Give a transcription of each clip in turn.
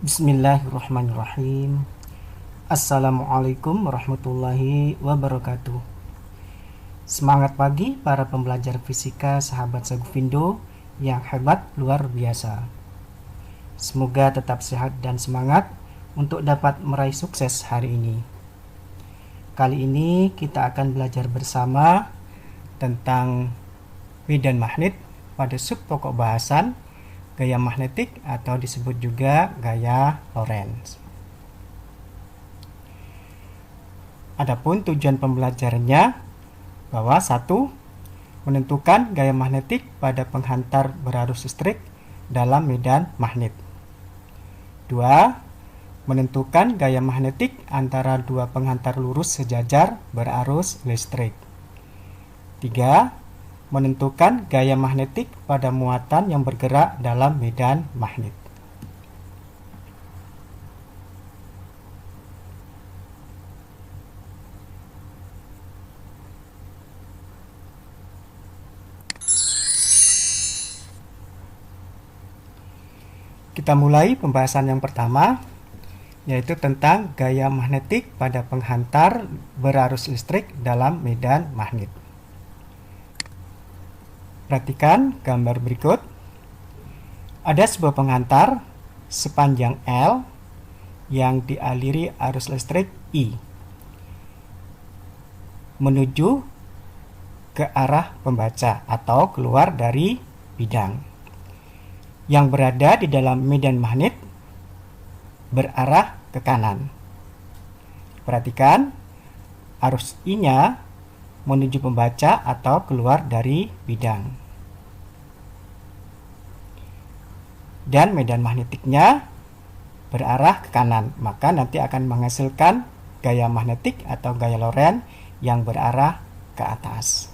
Bismillahirrahmanirrahim. Assalamualaikum warahmatullahi wabarakatuh. Semangat pagi para pembelajar fisika sahabat Segufindo yang hebat luar biasa. Semoga tetap sehat dan semangat untuk dapat meraih sukses hari ini. Kali ini kita akan belajar bersama tentang medan magnet pada subpokok bahasan gaya magnetik atau disebut juga gaya Lorentz. Adapun tujuan pembelajarannya bahwa 1. Menentukan gaya magnetik pada penghantar berarus listrik dalam medan magnet. 2. Menentukan gaya magnetik antara dua penghantar lurus sejajar berarus listrik. 3. Menentukan gaya magnetik pada muatan yang bergerak dalam medan magnet. Kita mulai pembahasan yang pertama, yaitu tentang gaya magnetik pada penghantar berarus listrik dalam medan magnet. Perhatikan gambar berikut. Ada sebuah penghantar sepanjang L yang dialiri arus listrik I menuju ke arah pembaca atau keluar dari bidang yang berada di dalam medan magnet berarah ke kanan. Perhatikan, arus I-nya menuju pembaca atau keluar dari bidang. Dan medan magnetiknya berarah ke kanan, maka nanti akan menghasilkan gaya magnetik atau gaya Lorentz yang berarah ke atas.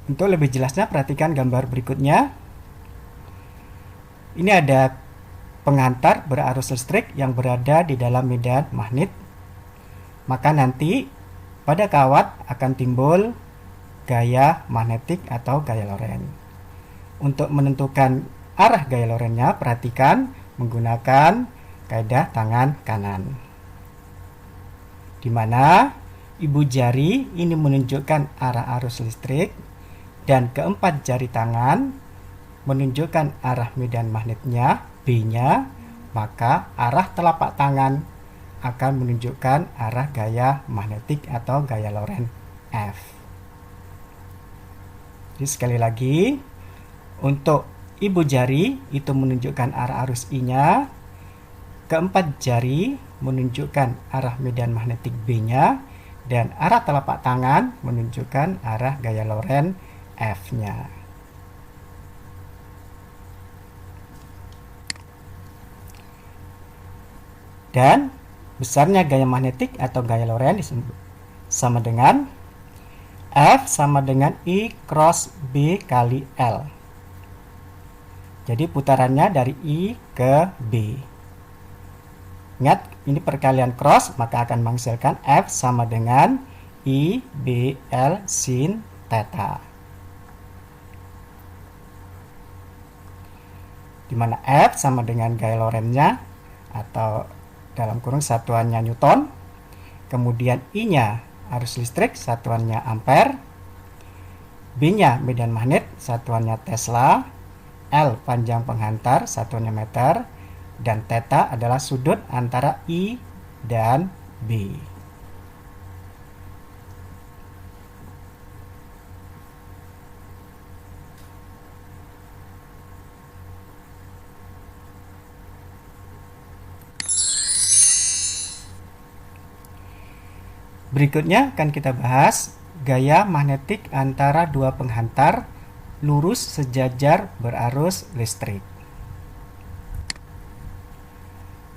Untuk lebih jelasnya, perhatikan gambar berikutnya. Ini ada penghantar berarus listrik yang berada di dalam medan magnet. Maka nanti pada kawat akan timbul gaya magnetik atau gaya Lorentz. Untuk menentukan arah gaya Lorentz-nya, perhatikan menggunakan kaidah tangan kanan, di mana ibu jari ini menunjukkan arah arus listrik dan keempat jari tangan menunjukkan arah medan magnetnya B-nya, maka arah telapak tangan akan menunjukkan arah gaya magnetik atau gaya Lorentz F. Jadi sekali lagi, untuk ibu jari itu menunjukkan arah arus I-nya, keempat jari menunjukkan arah medan magnetik B-nya, dan arah telapak tangan menunjukkan arah gaya Lorentz F-nya. Dan besarnya gaya magnetik atau gaya Lorentz sama dengan F sama dengan I cross B kali L. Jadi putarannya dari I ke B. Ingat, ini perkalian cross, maka akan menghasilkan F sama dengan I B L sin theta. Di mana F sama dengan gaya Lorentz-nya atau dalam kurung satuannya Newton, kemudian I-nya arus listrik, satuannya ampere, B-nya medan magnet, satuannya Tesla, L panjang penghantar, satuannya meter, dan theta adalah sudut antara I dan B. Berikutnya akan kita bahas gaya magnetik antara dua penghantar lurus sejajar berarus listrik.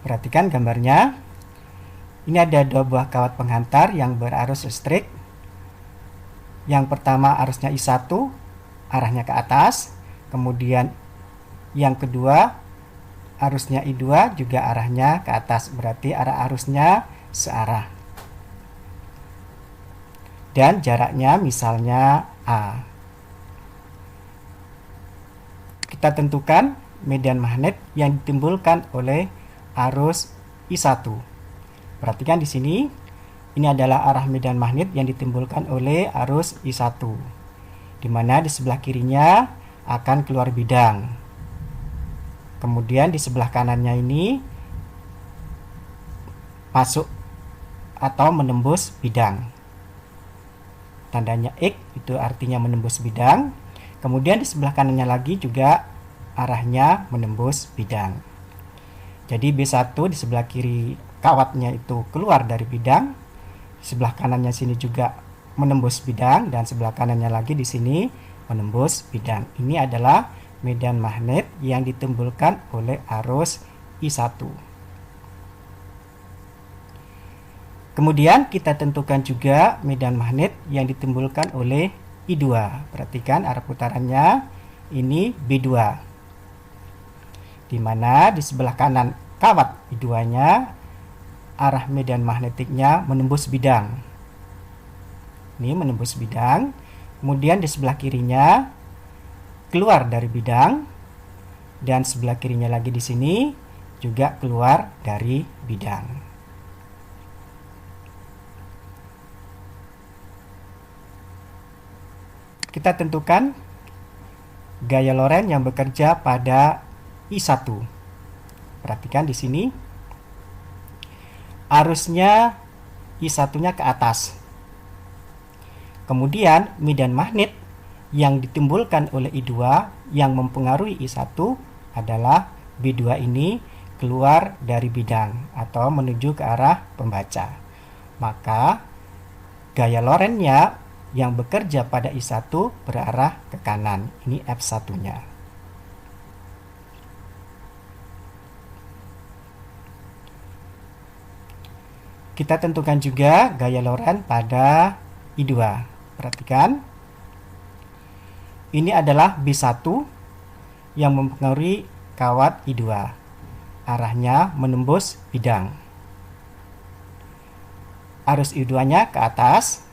Perhatikan gambarnya. Ini ada dua buah kawat penghantar yang berarus listrik. Yang pertama arusnya I1, arahnya ke atas. Kemudian yang kedua arusnya I2 juga arahnya ke atas. Berarti arah arusnya searah. Dan jaraknya misalnya A. Kita tentukan medan magnet yang ditimbulkan oleh arus I1. Perhatikan di sini, ini adalah arah medan magnet yang ditimbulkan oleh arus I1, di mana di sebelah kirinya akan keluar bidang. Kemudian di sebelah kanannya ini masuk atau menembus bidang. Tandanya X itu artinya menembus bidang. Kemudian di sebelah kanannya lagi juga arahnya menembus bidang. Jadi B1 di sebelah kiri kawatnya itu keluar dari bidang. Di sebelah kanannya sini juga menembus bidang, dan sebelah kanannya lagi di sini menembus bidang. Ini adalah medan magnet yang ditimbulkan oleh arus I1. Kemudian kita tentukan juga medan magnet yang ditimbulkan oleh I2. Perhatikan arah putarannya ini B2. Di mana di sebelah kanan kawat I2-nya arah medan magnetiknya menembus bidang. Ini menembus bidang. Kemudian di sebelah kirinya keluar dari bidang, dan sebelah kirinya lagi di sini juga keluar dari bidang. Kita tentukan gaya Lorentz yang bekerja pada I1. Perhatikan di sini arusnya I1-nya ke atas. Kemudian medan magnet yang ditimbulkan oleh I2 yang mempengaruhi I1 adalah B2 ini keluar dari bidang atau menuju ke arah pembaca. Maka gaya Lorentz-nya yang bekerja pada I1 berarah ke kanan. Ini F1-nya. Kita tentukan juga gaya Lorentz pada I2. Perhatikan. Ini adalah B1 yang mempengaruhi kawat I2. Arahnya menembus bidang. Arus I2-nya ke atas,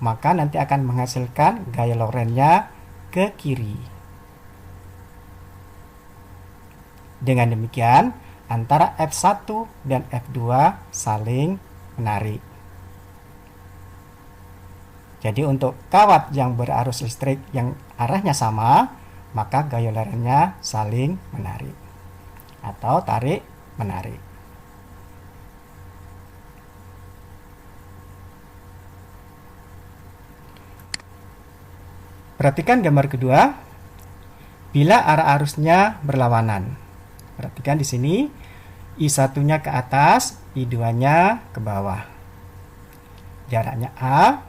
maka nanti akan menghasilkan gaya Lorentz-nya ke kiri. Dengan demikian, antara F1 dan F2 saling menarik. Jadi untuk kawat yang berarus listrik yang arahnya sama, maka gaya Lorentz-nya saling menarik atau tarik menarik. Perhatikan gambar kedua. Bila arah arusnya berlawanan. Perhatikan di sini I1-nya ke atas, I2-nya ke bawah. Jaraknya A.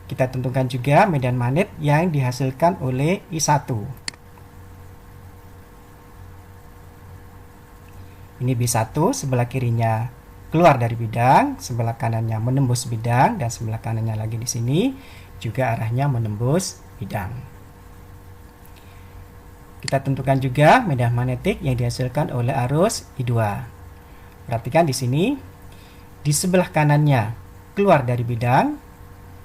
Kita tentukan juga medan magnet yang dihasilkan oleh I1. Ini B1, sebelah kirinya keluar dari bidang, sebelah kanannya menembus bidang, dan sebelah kanannya lagi di sini juga arahnya menembus bidang. Kita tentukan juga medan magnetik yang dihasilkan oleh arus I2. Perhatikan di sini, di sebelah kanannya keluar dari bidang,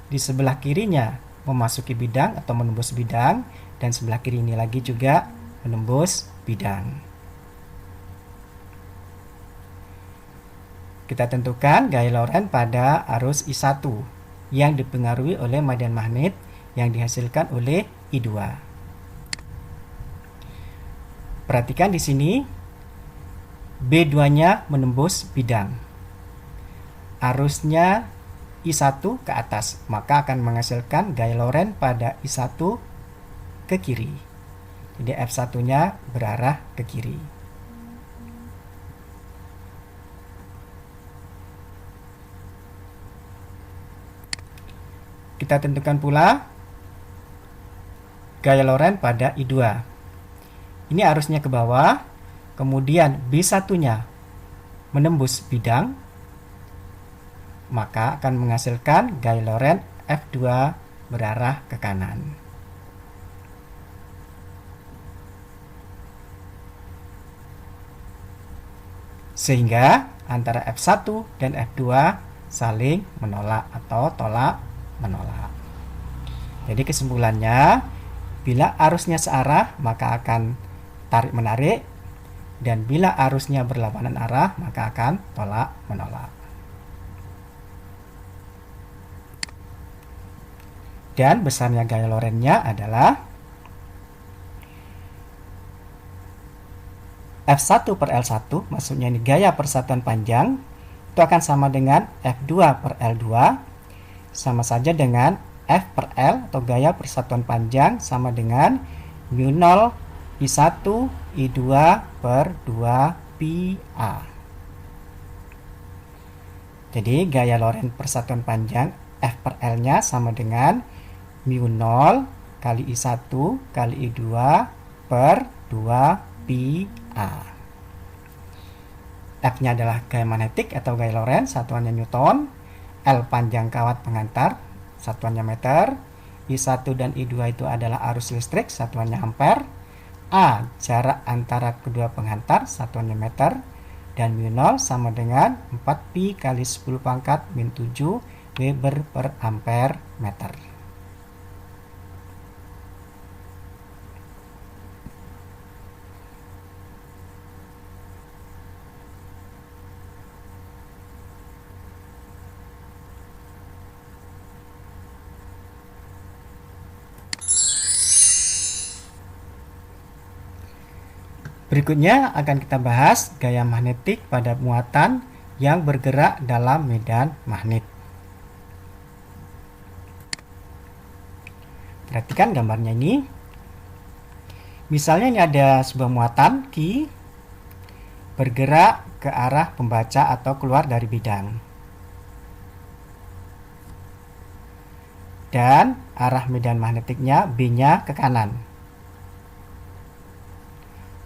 di sebelah kirinya memasuki bidang atau menembus bidang, dan sebelah kiri ini lagi juga menembus bidang. Kita tentukan gaya Lorentz pada arus I1 yang dipengaruhi oleh medan magnet yang dihasilkan oleh I2. Perhatikan di sini B2-nya menembus bidang. Arusnya I1 ke atas, maka akan menghasilkan gaya Lorentz pada I1 ke kiri. Jadi F1-nya berarah ke kiri. Kita tentukan pula gaya Lorentz pada I2. Ini arusnya ke bawah, kemudian B1-nya menembus bidang, maka akan menghasilkan gaya Lorentz F2 berarah ke kanan. Sehingga antara F1 dan F2 saling menolak atau tolak menolak. Jadi kesimpulannya, bila arusnya searah maka akan tarik-menarik, dan bila arusnya berlawanan arah maka akan tolak-menolak. Dan besarnya gaya Lorentz-nya adalah F1 per L1, maksudnya ini gaya persatuan panjang, itu akan sama dengan F2 per L2, sama saja dengan F per L atau gaya persatuan panjang sama dengan mu 0 I1 I2 per 2 pi A. Jadi gaya Lorentz persatuan panjang F per L-nya sama dengan mu 0 kali I1 kali I2 per 2 pi A. F-nya adalah gaya magnetik atau gaya Lorentz, satuannya Newton. L panjang kawat pengantar, satuannya meter. I1 dan I2 itu adalah arus listrik, satuannya ampere. A jarak antara kedua pengantar, satuannya meter. Dan mu 0 sama dengan 4 pi kali 10 pangkat min 7 Weber per ampere meter. Berikutnya akan kita bahas gaya magnetik pada muatan yang bergerak dalam medan magnet. Perhatikan gambarnya ini. Misalnya ini ada sebuah muatan Q bergerak ke arah pembaca atau keluar dari bidang. Dan arah medan magnetiknya B-nya ke kanan.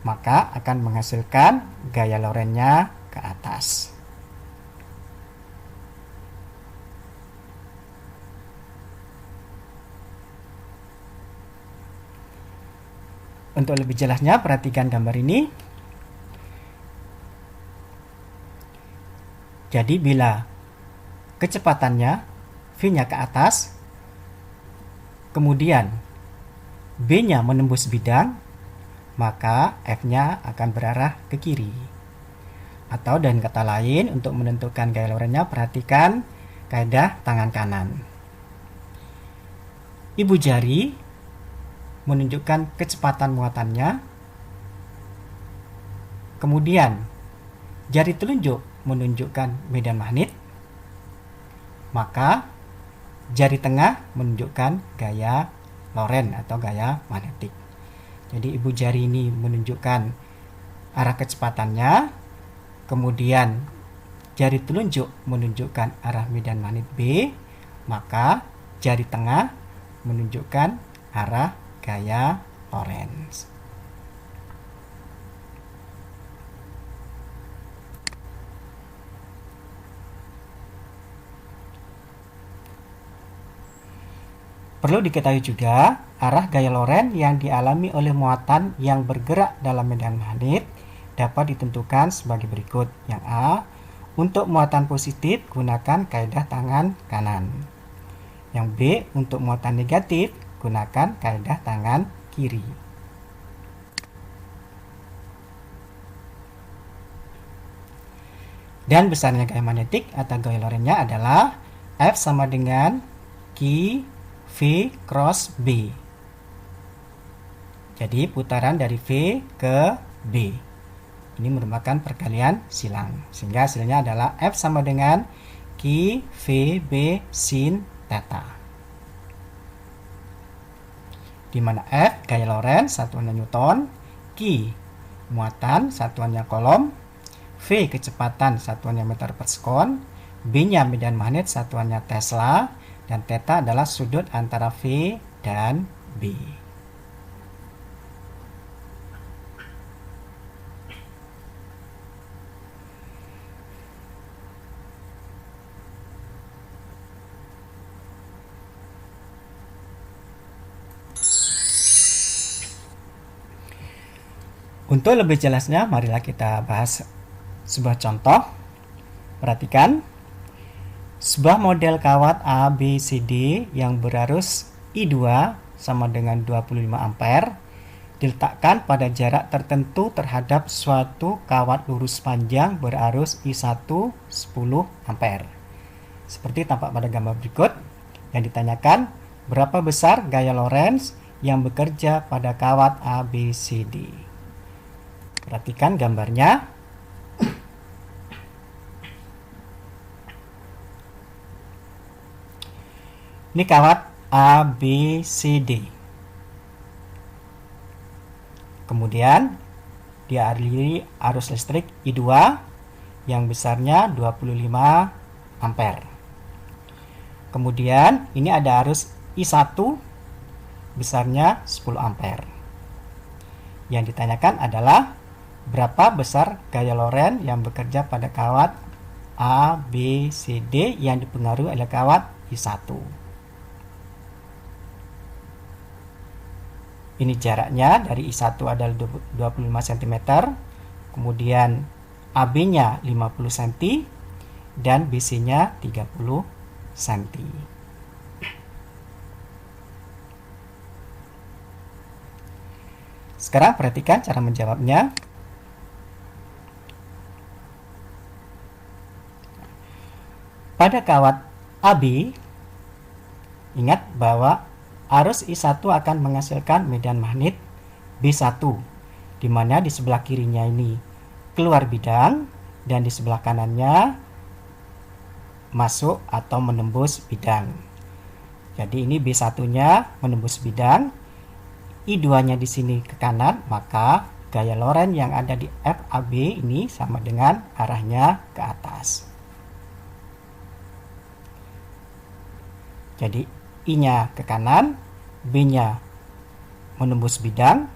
Maka akan menghasilkan gaya Lorentz-nya ke atas. Untuk lebih jelasnya, perhatikan gambar ini. Jadi bila kecepatannya V-nya ke atas, kemudian B-nya menembus bidang, maka F-nya akan berarah ke kiri. Atau dengan kata lain, untuk menentukan gaya Lorentz-nya, perhatikan kaidah tangan kanan. Ibu jari menunjukkan kecepatan muatannya, kemudian jari telunjuk menunjukkan medan magnet, maka jari tengah menunjukkan gaya Lorentz atau gaya magnetik. Jadi ibu jari ini menunjukkan arah kecepatannya, kemudian jari telunjuk menunjukkan arah medan magnet B, maka jari tengah menunjukkan arah gaya Lorentz. Perlu diketahui juga, arah gaya Lorentz yang dialami oleh muatan yang bergerak dalam medan magnet dapat ditentukan sebagai berikut. Yang A, untuk muatan positif gunakan kaidah tangan kanan. Yang B, untuk muatan negatif gunakan kaidah tangan kiri. Dan besarnya gaya magnetik atau gaya Lorentz-nya adalah F sama dengan Q V cross B. Jadi putaran dari V ke B. Ini merupakan perkalian silang. Sehingga hasilnya adalah F sama dengan Q V B sin theta. Di mana F gaya Lorentz satuannya Newton, Q muatan satuannya kolom, V kecepatan satuannya meter per sekon, B-nya medan magnet satuannya Tesla, dan theta adalah sudut antara V dan B. Untuk lebih jelasnya, marilah kita bahas sebuah contoh. Perhatikan. Sebuah model kawat A, B, C, D yang berarus I2 sama dengan 25 ampere diletakkan pada jarak tertentu terhadap suatu kawat lurus panjang berarus I1 10 ampere. Seperti tampak pada gambar berikut, yang ditanyakan berapa besar gaya Lorentz yang bekerja pada kawat ABCD. Perhatikan gambarnya. Ini kawat ABCD. Kemudian dialiri arus listrik I2 yang besarnya 25 ampere. Kemudian ini ada arus I1 besarnya 10 ampere. Yang ditanyakan adalah berapa besar gaya Lorentz yang bekerja pada kawat ABCD yang dipengaruhi oleh kawat I1. Ini jaraknya dari I1 adalah 25 cm, kemudian AB-nya 50 cm, dan BC-nya 30 cm. Sekarang perhatikan cara menjawabnya. Pada kawat AB, ingat bahwa arus I1 akan menghasilkan medan magnet B1, di mana di sebelah kirinya ini keluar bidang dan di sebelah kanannya masuk atau menembus bidang. Jadi ini B1-nya menembus bidang, I2-nya di sini ke kanan, maka gaya Lorentz yang ada di FAB ini sama dengan arahnya ke atas. Jadi I-nya ke kanan, B-nya menembus bidang,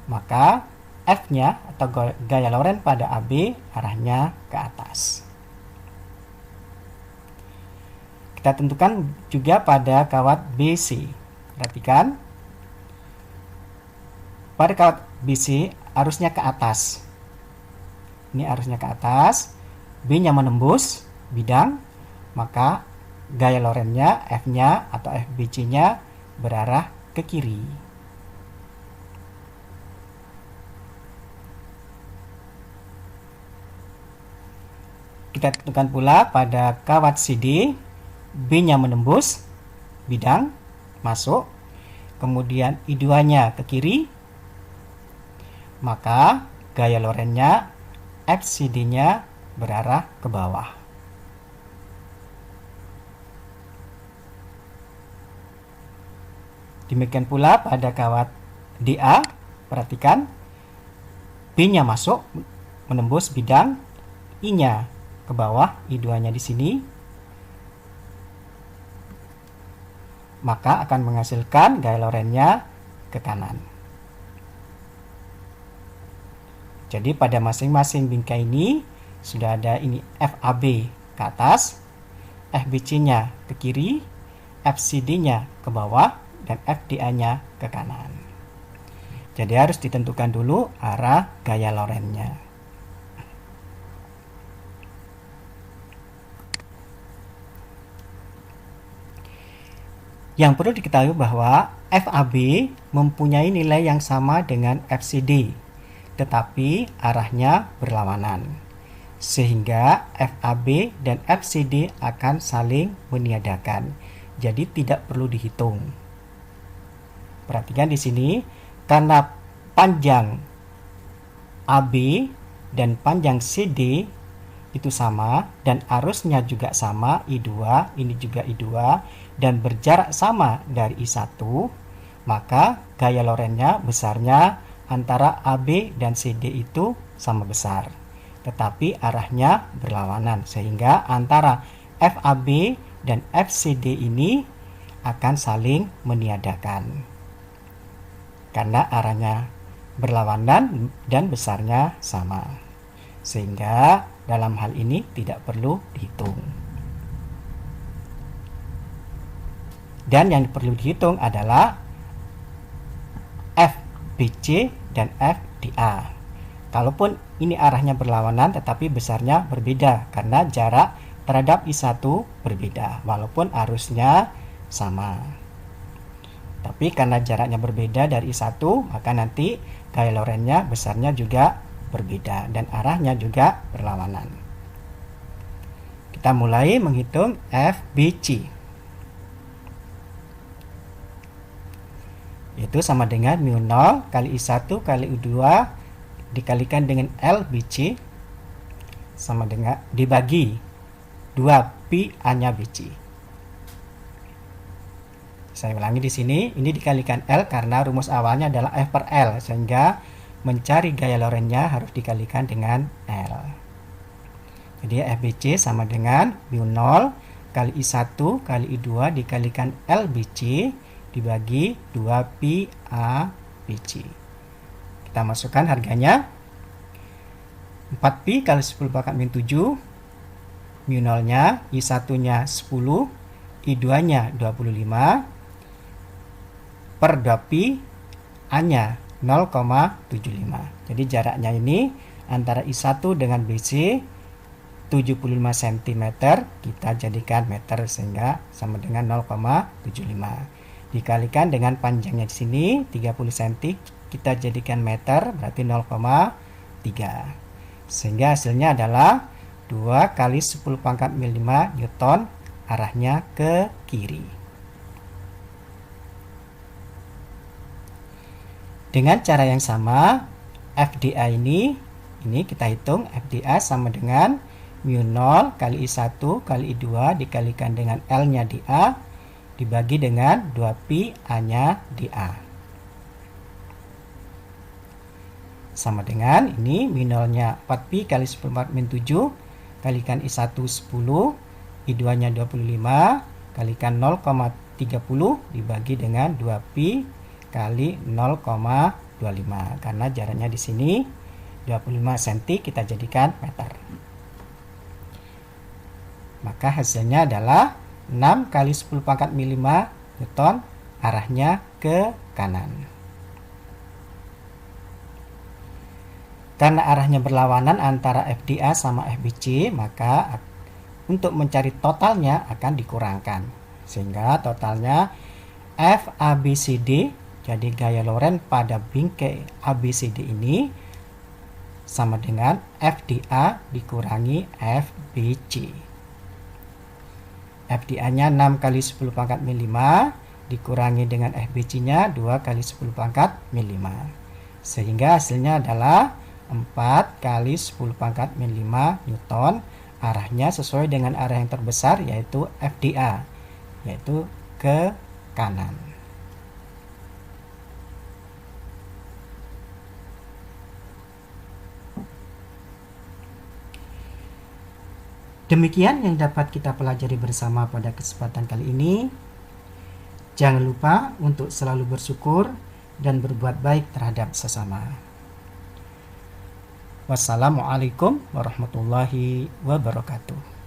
maka F-nya atau gaya Lorentz pada AB arahnya ke atas. Kita tentukan juga pada kawat BC. Perhatikan, pada kawat BC arusnya ke atas. Ini arusnya ke atas, B-nya menembus bidang, maka gaya Lorentz-nya, F-nya atau FBC-nya berarah ke kiri. Kita tentukan pula pada kawat CD, B-nya menembus bidang, masuk, kemudian I2-nya ke kiri, maka gaya Lorentz-nya, FCD-nya berarah ke bawah. Demikian pula pada kawat DA, perhatikan B-nya masuk menembus bidang, I-nya ke bawah, I2-nya di sini, maka akan menghasilkan gaya Lorentz-nya ke kanan. Jadi pada masing-masing bingkai ini sudah ada ini FAB ke atas, FBC-nya ke kiri, FCD-nya ke bawah, dan FDA-nya ke kanan. Jadi harus ditentukan dulu arah gaya Lorentz-nya. Yang perlu diketahui bahwa FAB mempunyai nilai yang sama dengan FCD, tetapi arahnya berlawanan. Sehingga FAB dan FCD akan saling meniadakan. Jadi tidak perlu dihitung. Perhatikan di sini, karena panjang AB dan panjang CD itu sama dan arusnya juga sama, I2, ini juga I2, dan berjarak sama dari I1, maka gaya Lorentz-nya besarnya antara AB dan CD itu sama besar. Tetapi arahnya berlawanan, sehingga antara FAB dan FCD ini akan saling meniadakan. Karena arahnya berlawanan dan besarnya sama. Sehingga dalam hal ini tidak perlu dihitung. Dan yang perlu dihitung adalah FBC dan FDA. Kalaupun ini arahnya berlawanan tetapi besarnya berbeda karena jarak terhadap I1 berbeda walaupun arusnya sama. Tapi karena jaraknya berbeda dari I1, maka nanti gaya Lorentz-nya besarnya juga berbeda dan arahnya juga berlawanan. Kita mulai menghitung FBC. Itu sama dengan mu 0 kali I1 kali U2 dikalikan dengan LBC sama dengan dibagi 2 pi A-nya BC. Saya ulangi di sini, ini dikalikan L karena rumus awalnya adalah F per L, sehingga mencari gaya Lorentz-nya harus dikalikan dengan L. Jadi FBC sama dengan mu 0 kali I1 kali I2 dikalikan LBC dibagi 2 pi A BC. Kita masukkan harganya 4 pi kali 10 pangkat min 7, mu 0-nya, I1-nya 10, I2-nya 25, per 2 pi A-nya 0,75. Jadi jaraknya ini antara I1 dengan BC 75 cm, kita jadikan meter sehingga sama dengan 0,75. Dikalikan dengan panjangnya di sini 30 cm, kita jadikan meter berarti 0,3. Sehingga hasilnya adalah 2 kali 10 pangkat min 5 Newton, arahnya ke kiri. Dengan cara yang sama, FDA ini kita hitung FDA sama dengan mu 0 kali I1 kali I2 dikalikan dengan L-nya di A dibagi dengan 2 pi A-nya di A. Sama dengan ini mu 0-nya 4 pi kali 10 pangkat min 7 kalikan I1 10, I2-nya 25 kalikan 0,30 dibagi dengan 2 pi kali 0,25 karena jaraknya di sini 25 cm, kita jadikan meter. Maka hasilnya adalah 6 kali 10 pangkat min 5 Newton, arahnya ke kanan. Karena arahnya berlawanan antara FDA sama FBC, maka untuk mencari totalnya akan dikurangkan. Sehingga totalnya FABCD, jadi gaya Lorentz pada bingkai ABCD ini sama dengan FDA dikurangi FBC. FDA-nya 6 kali 10 pangkat min 5 dikurangi dengan FBC-nya 2 kali 10 pangkat min 5. Sehingga hasilnya adalah 4 kali 10 pangkat min 5 Newton, arahnya sesuai dengan arah yang terbesar yaitu FDA, yaitu ke kanan. Demikian yang dapat kita pelajari bersama pada kesempatan kali ini. Jangan lupa untuk selalu bersyukur dan berbuat baik terhadap sesama. Wassalamualaikum warahmatullahi wabarakatuh.